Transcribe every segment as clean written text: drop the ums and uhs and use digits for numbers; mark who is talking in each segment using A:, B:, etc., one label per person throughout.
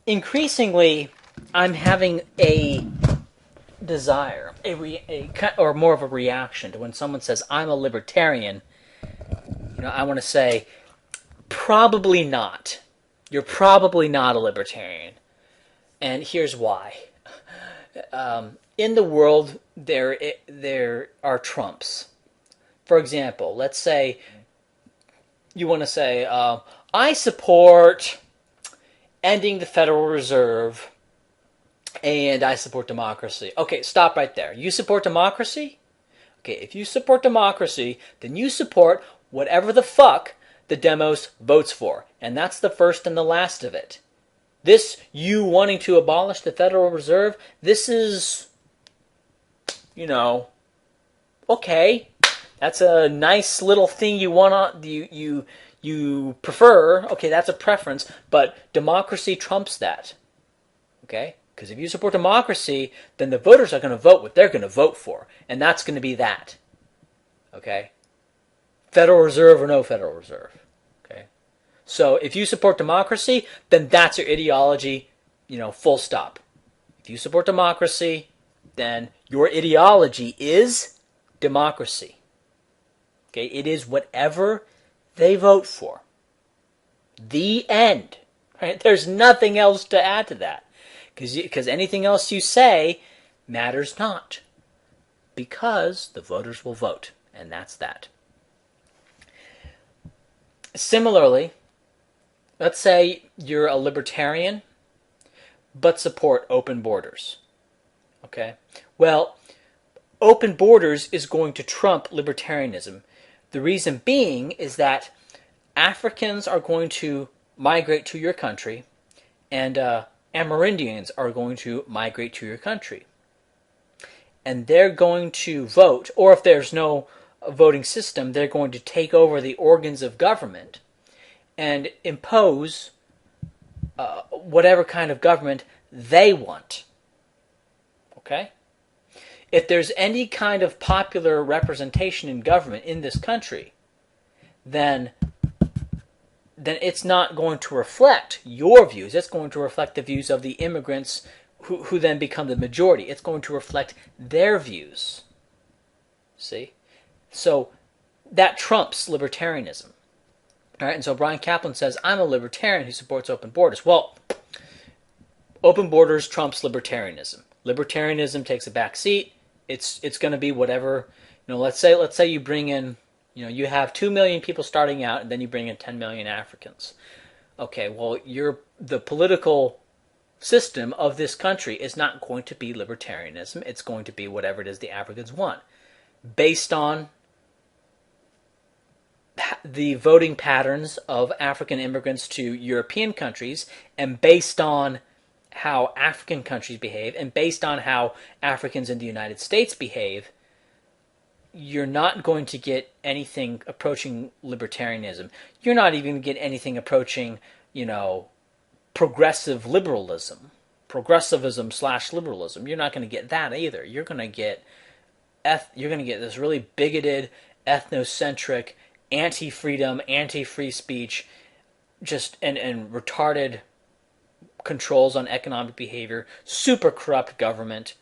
A: increasingly, I'm having a desire, or more of a reaction to when someone says, I'm a libertarian. I want to say, probably not. You're probably not a libertarian. And here's why. In the world, there are Trumps. For example, let's say you want to say, I support ending the Federal Reserve and I support democracy. Okay, stop right there. You support democracy? Okay, if you support democracy, then you support whatever the fuck the demos votes for. And that's the first and the last of it. This, you wanting to abolish the Federal Reserve, this is, okay. That's a nice little thing you want to, you prefer. Okay, that's a preference, but democracy trumps that. Okay? Because if you support democracy, then the voters are going to vote what they're going to vote for, and that's going to be that. Okay? Federal Reserve or no Federal Reserve. Okay? So if you support democracy, then that's your ideology, full stop. If you support democracy, then your ideology is democracy. Okay? It is whatever they vote for. The end. Right? There's nothing else to add to that. Because anything else you say matters not. Because the voters will vote. And that's that. Similarly, let's say you're a libertarian, but support open borders. Okay? Well, open borders is going to trump libertarianism. The reason being is that Africans are going to migrate to your country, and Amerindians are going to migrate to your country. And they're going to vote, or if there's no voting system, they're going to take over the organs of government and impose whatever kind of government they want. Okay? If there's any kind of popular representation in government in this country, then it's not going to reflect your views. It's going to reflect the views of the immigrants who then become the majority. It's going to reflect their views. See? So that trumps libertarianism. All right, and so Brian Kaplan says, I'm a libertarian who supports open borders. Well, open borders trumps libertarianism. Libertarianism takes a back seat. It's going to be whatever, let's say you bring in, you have 2 million people starting out and then you bring in 10 million Africans. Okay, well, the political system of this country is not going to be libertarianism. It's going to be whatever it is the Africans want, based on the voting patterns of African immigrants to European countries, and based on how African countries behave, and based on how Africans in the United States behave. You're not going to get anything approaching libertarianism. You're not even going to get anything approaching, progressive liberalism, progressivism/liberalism. You're not going to get that either. You're going to get this really bigoted, ethnocentric, anti-freedom, anti-free speech, just and retarded controls on economic behavior, super corrupt government,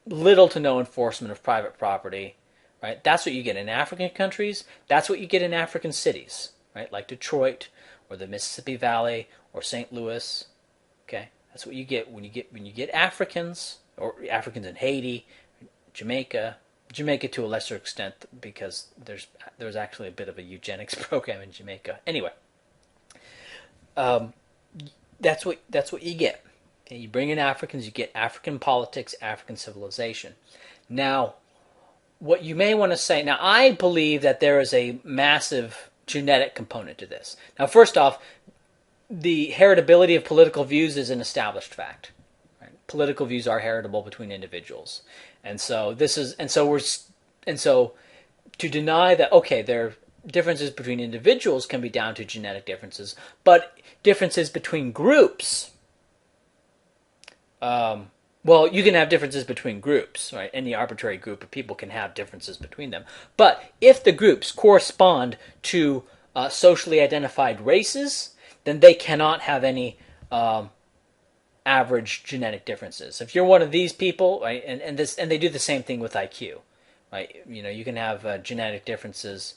A: little to no enforcement of private property, right? That's what you get in African countries. That's what you get in African cities, right? Like Detroit or the Mississippi Valley or St. Louis. Okay, that's what you get when you get Africans, or Africans in Haiti, Jamaica to a lesser extent, because there's actually a bit of a eugenics program in Jamaica. Anyway, that's what you get. Okay, you bring in Africans, you get African politics, African civilization. Now, what you may want to say, now I believe that there is a massive genetic component to this. Now, first off, the heritability of political views is an established fact. Right? Political views are heritable between individuals, and so to deny that, okay, there are differences between individuals can be down to genetic differences, but differences between groups. Well, you can have differences between groups, right? Any arbitrary group of people can have differences between them. But if the groups correspond to socially identified races, then they cannot have any average genetic differences. If you're one of these people, right, and they do the same thing with IQ, right? You can have genetic differences,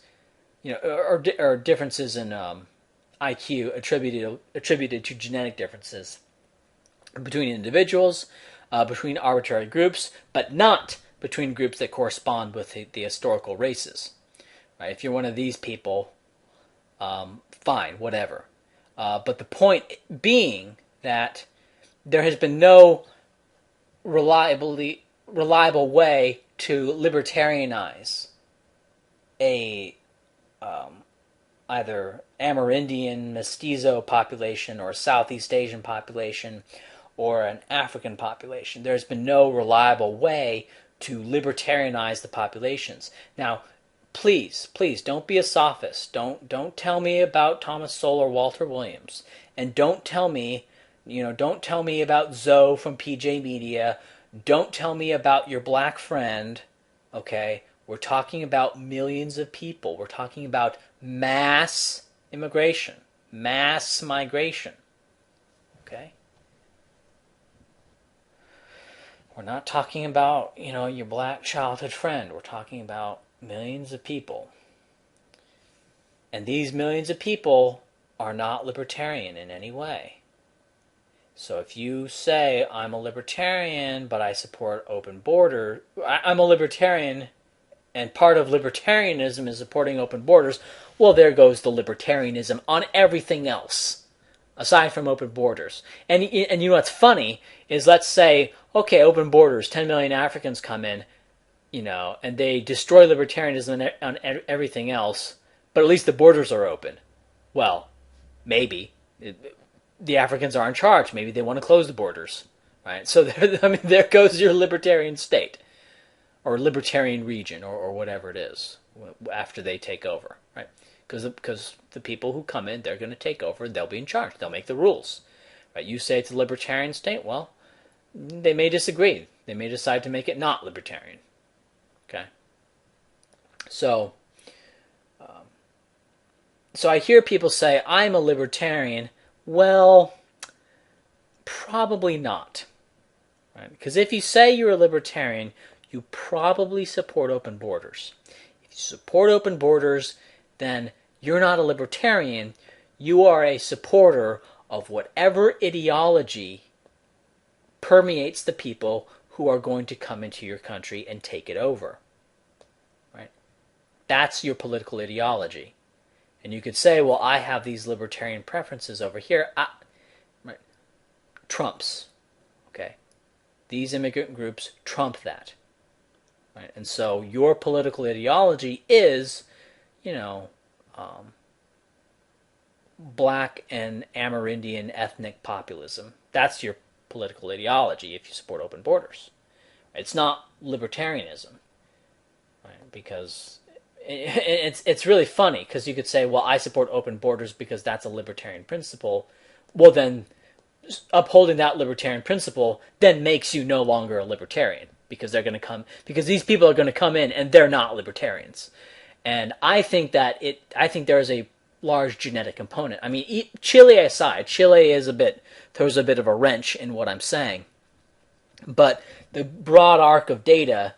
A: or differences in IQ attributed to genetic differences between individuals, between arbitrary groups, but not between groups that correspond with the historical races. Right? If you're one of these people, fine, whatever. But the point being that there has been no reliable way to libertarianize a either Amerindian mestizo population or a Southeast Asian population or an African population. There's been no reliable way to libertarianize the populations. Now, please don't be a sophist. Don't tell me about Thomas Sowell or Walter Williams, and don't tell me about Zoe from PJ Media. Don't tell me about your black friend. Okay, we're talking about millions of people. We're talking about mass immigration, mass migration. Okay, we're not talking about your black childhood friend. We're talking about millions of people. And these millions of people are not libertarian in any way. So if you say, I'm a libertarian, but I support open borders, I'm a libertarian, and part of libertarianism is supporting open borders, well, there goes the libertarianism on everything else, aside from open borders. And you know what's funny is, let's say, okay, open borders, 10 million Africans come in, and they destroy libertarianism on everything else, but at least the borders are open. Well, maybe. The Africans are in charge. Maybe they want to close the borders, right? So there goes your libertarian state, or libertarian region, or whatever it is, after they take over, right? Because the people who come in, they're going to take over. They'll be in charge. They'll make the rules, right? You say it's a libertarian state. Well, they may disagree. They may decide to make it not libertarian. Okay. So I hear people say, I'm a libertarian. Well, probably not. Right? Because if you say you're a libertarian, you probably support open borders. If you support open borders, then you're not a libertarian. You are a supporter of whatever ideology permeates the people who are going to come into your country and take it over. Right? That's your political ideology. And you could say, well, I have these libertarian preferences over here. Right. Trumps. Okay. These immigrant groups trump that. Right. And so your political ideology is, black and Amerindian ethnic populism. That's your political ideology if you support open borders. It's not libertarianism. Right. Because it's really funny, because you could say, well, I support open borders because that's a libertarian principle. Well, then upholding that libertarian principle then makes you no longer a libertarian, because these people are going to come in and they're not libertarians. And I think there is a large genetic component. I mean, Chile aside, Chile throws a bit of a wrench in what I'm saying, but the broad arc of data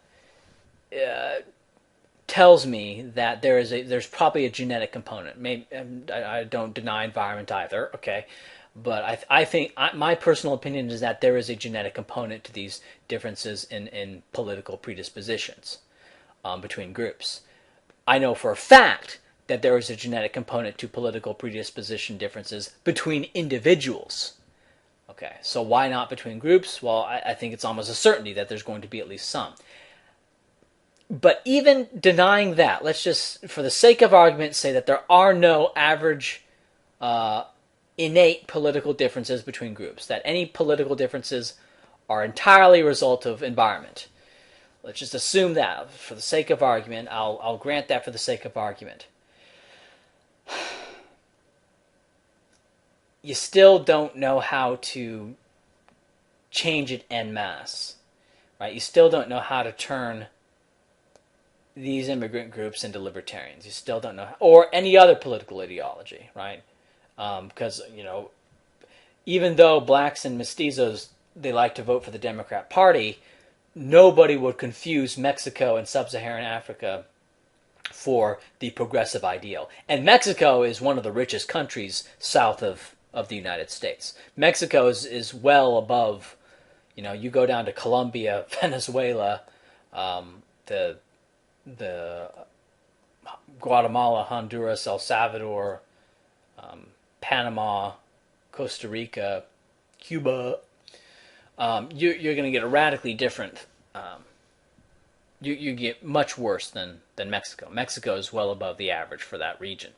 A: tells me that there's probably a genetic component. Maybe I don't deny environment either, okay, but I think my personal opinion is that there is a genetic component to these differences in political predispositions between groups. I know for a fact that there is a genetic component to political predisposition differences between individuals. Okay, so why not between groups? Well, I think it's almost a certainty that there's going to be at least some. But even denying that, let's just, for the sake of argument, say that there are no average innate political differences between groups, that any political differences are entirely a result of environment. Let's just assume that, for the sake of argument. I'll grant that for the sake of argument. You still don't know how to change it en masse, right? You still don't know how to turn these immigrant groups into libertarians. You still don't know, or any other political ideology, right? because even though blacks and mestizos, they like to vote for the Democrat Party, nobody would confuse Mexico and sub-Saharan Africa for the progressive ideal. And Mexico is one of the richest countries south of the United States. Mexico is well above, you go down to Colombia, Venezuela, the Guatemala, Honduras, El Salvador, Panama, Costa Rica, Cuba. You're going to get a radically different. You get much worse than Mexico. Mexico is well above the average for that region.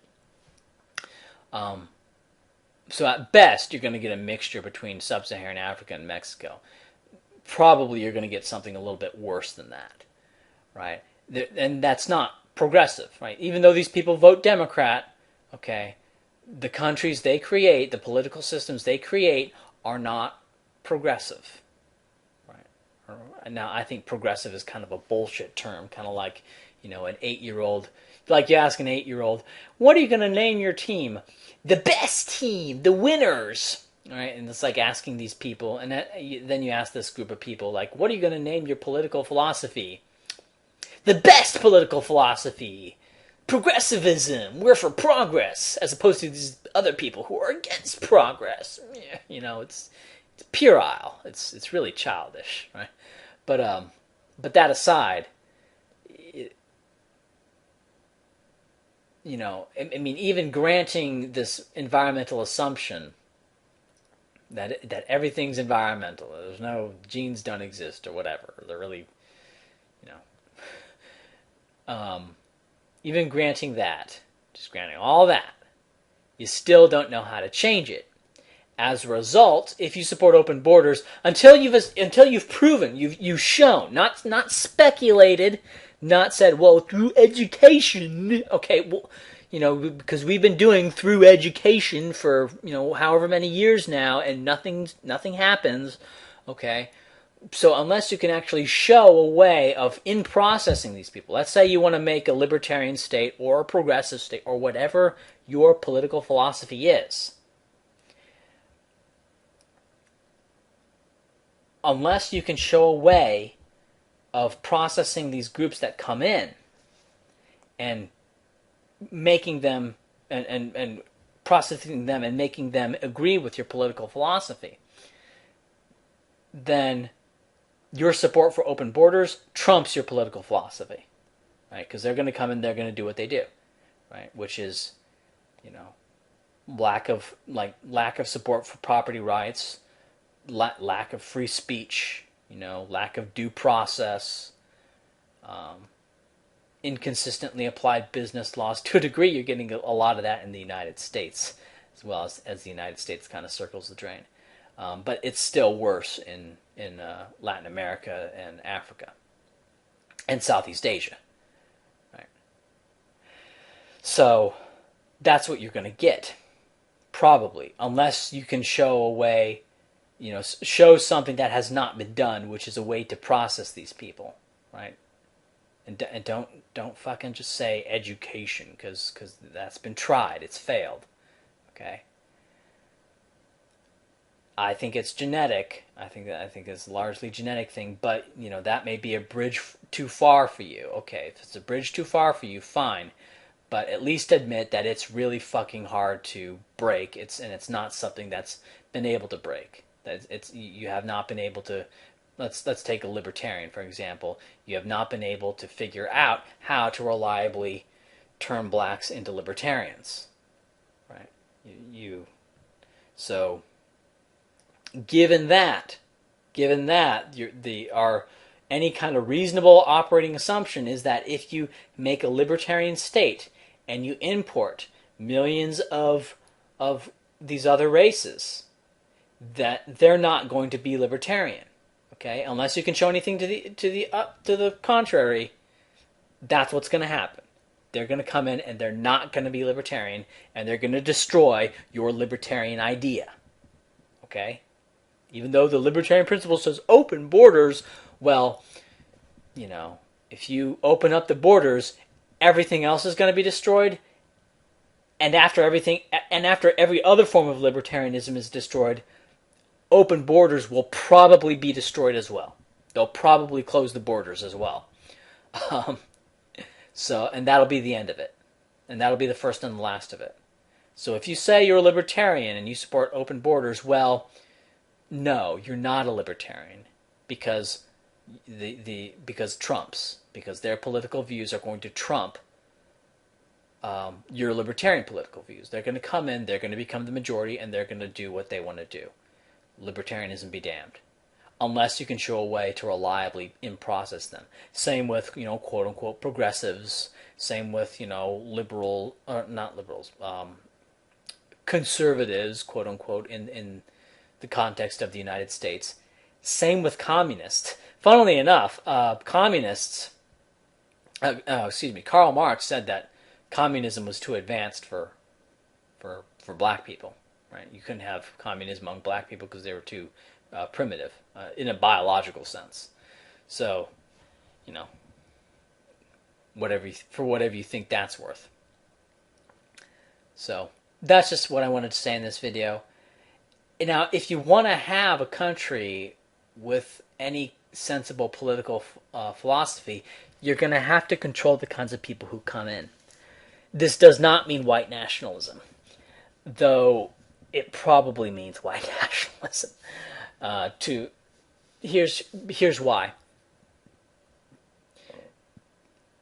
A: So at best, you're going to get a mixture between sub-Saharan Africa and Mexico. Probably you're going to get something a little bit worse than that, right? And that's not progressive, right? Even though these people vote Democrat, okay, the countries they create, the political systems they create, are not progressive. Now, I think progressive is kind of a bullshit term, kind of like, an 8-year-old. Like you ask an 8-year-old, what are you going to name your team? The best team, the winners. All right, and it's like asking these people, and then you ask this group of people, like, what are you going to name your political philosophy? The best political philosophy. Progressivism. We're for progress, as opposed to these other people who are against progress. It's puerile. It's really childish, right? But that aside, even granting this environmental assumption that everything's environmental, there's no genes don't exist or whatever, they're really, even granting that, just granting all that, you still don't know how to change it. As a result, if you support open borders, until you've proven, you've shown, not speculated, not said, well, through education, okay, well, because we've been doing through education for however many years now, and nothing happens, okay. So unless you can actually show a way of in processing these people, let's say you want to make a libertarian state or a progressive state or whatever your political philosophy is. Unless you can show a way of processing these groups that come in and making them and processing them and making them agree with your political philosophy, then your support for open borders trumps your political philosophy, right? Because they're going to come in, they're going to do what they do, right? Which is, lack of support for property rights, lack of free speech, lack of due process, inconsistently applied business laws. To a degree, you're getting a lot of that in the United States, as well as the United States kind of circles the drain. But it's still worse in Latin America and Africa and Southeast Asia, right? So that's what you're going to get, probably, unless you can show a way, show something that has not been done, which is a way to process these people, right? And don't fucking just say education, because that's been tried, it's failed, okay? I think it's genetic. I think it's a largely genetic thing, but that may be a bridge too far for you. Okay, if it's a bridge too far for you, fine, but at least admit that it's really fucking hard to break. It's not something that's been able to break. You have not been able to. Let's take a libertarian, for example. You have not been able to figure out how to reliably turn blacks into libertarians, right? So. Given that, any kind of reasonable operating assumption is that if you make a libertarian state and you import millions of these other races, that they're not going to be libertarian, okay? Unless you can show anything to the contrary, that's what's going to happen. They're going to come in and they're not going to be libertarian, and they're going to destroy your libertarian idea, okay? Even though the libertarian principle says open borders, well, if you open up the borders, everything else is going to be destroyed. And after everything, and after every other form of libertarianism is destroyed, open borders will probably be destroyed as well. They'll probably close the borders as well. Um, and that'll be the end of it. And that'll be the first and the last of it. So if you say you're a libertarian and you support open borders, well, no, you're not a libertarian because because their political views are going to trump your libertarian political views. They're going to come in, they're going to become the majority, and they're going to do what they want to do. Libertarianism be damned. Unless you can show a way to reliably in-process them. Same with, quote-unquote progressives. Same with, not liberals, conservatives, quote-unquote, in the context of the United States. Same with communists. Funnily enough, Karl Marx said that communism was too advanced for black people. Right? You couldn't have communism among black people because they were too primitive in a biological sense. So, whatever you think that's worth. So that's just what I wanted to say in this video. Now, if you want to have a country with any sensible political philosophy, you're going to have to control the kinds of people who come in. This does not mean white nationalism, though it probably means white nationalism. Here's why.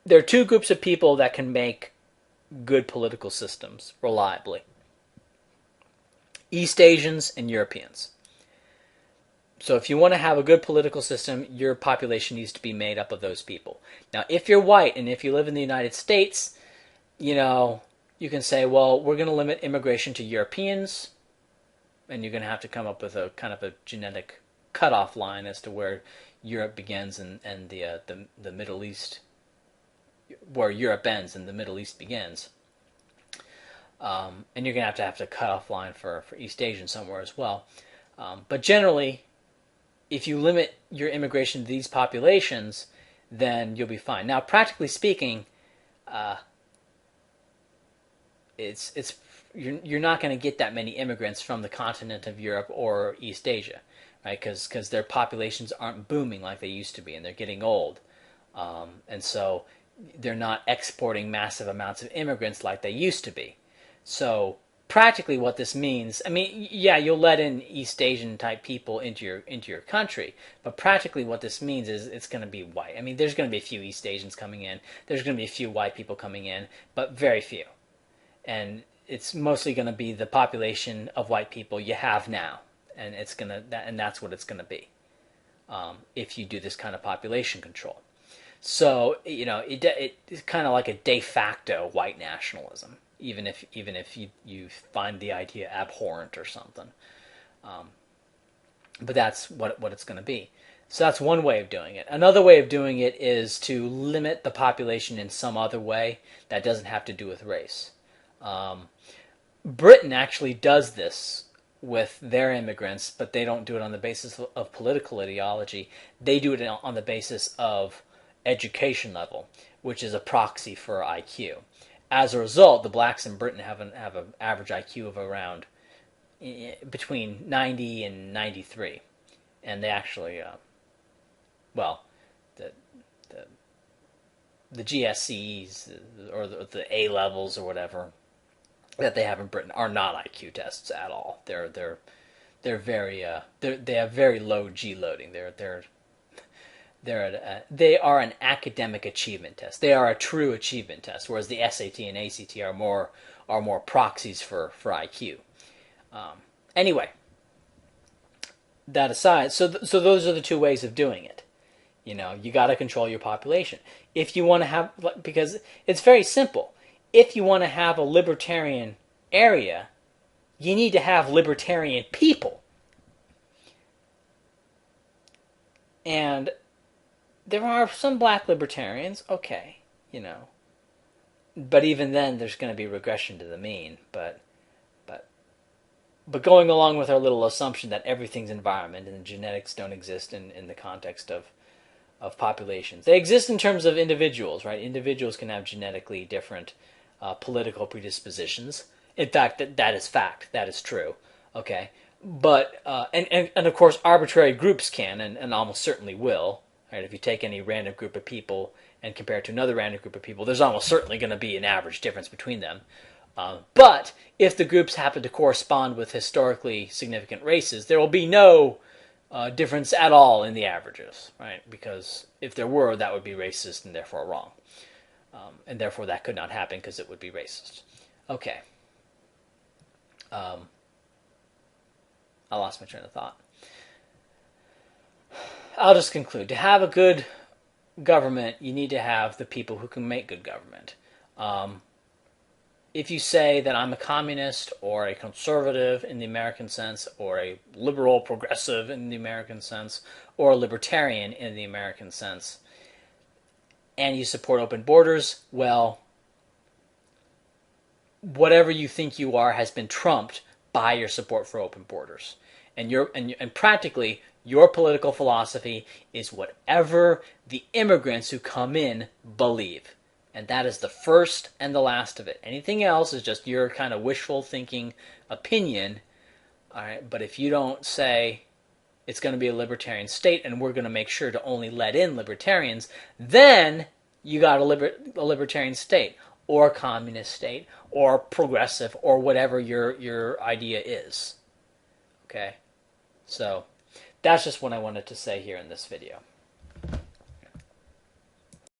A: There are two groups of people that can make good political systems reliably. East Asians and Europeans. So if you want to have a good political system, your population needs to be made up of those people. Now, if you're white and if you live in the United States, you can say, well, we're going to limit immigration to Europeans, and you're going to have to come up with a kind of a genetic cutoff line as to where Europe begins and the Middle East, where Europe ends and the Middle East begins. And you're going to have to cut off line for East Asian somewhere as well. But generally, if you limit your immigration to these populations, then you'll be fine. Now, practically speaking, you're not going to get that many immigrants from the continent of Europe or East Asia, right? Because their populations aren't booming like they used to be, and they're getting old, and so they're not exporting massive amounts of immigrants like they used to be. So practically what this means, I mean, yeah, you'll let in East Asian type people into your country, but practically what this means is it's going to be white. I mean, there's going to be a few East Asians coming in, there's going to be a few white people coming in, but very few. And it's mostly going to be the population of white people you have now, and that's what it's going to be if you do this kind of population control. So it's kind of like a de facto white nationalism, even if you find the idea abhorrent or something. But that's what it's going to be. So that's one way of doing it. Another way of doing it is to limit the population in some other way that doesn't have to do with race. Britain actually does this with their immigrants, but they don't do it on the basis of political ideology. They do it on the basis of education level, which is a proxy for IQ. As a result, the blacks in Britain have an average IQ of around between 90 and 93, and they actually, the GSCs or the A levels or whatever that they have in Britain are not IQ tests at all. They're very they have very low G loading. They are an academic achievement test. They are a true achievement test, whereas the SAT and ACT are more proxies for IQ. Anyway, that aside, so those are the two ways of doing it. You got to control your population. If you want to have, because it's very simple. If you want to have a libertarian area, you need to have libertarian people. And there are some black libertarians, okay, but even then there's going to be regression to the mean. But going along with our little assumption that everything's environment and genetics don't exist in the context of populations. They exist in terms of individuals, right? Individuals can have genetically different political predispositions. In fact, that is fact. That is true. Okay, but and of course, arbitrary groups can and almost certainly will. Right? If you take any random group of people and compare it to another random group of people, there's almost certainly going to be an average difference between them. But if the groups happen to correspond with historically significant races, there will be no difference at all in the averages, right? Because if there were, that would be racist and therefore wrong. And therefore that could not happen because it would be racist. Okay. I lost my train of thought. I'll just conclude. To have a good government, you need to have the people who can make good government. If you say that I'm a communist or a conservative in the American sense, or a liberal progressive in the American sense, or a libertarian in the American sense, and you support open borders, well, whatever you think you are has been trumped by your support for open borders. And practically, your political philosophy is whatever the immigrants who come in believe. And that is the first and the last of it. Anything else is just your kind of wishful thinking opinion. All right, but if you don't say it's going to be a libertarian state and we're going to make sure to only let in libertarians, then you got a libertarian state or a communist state or progressive or whatever your idea is. Okay? So that's just what I wanted to say here in this video.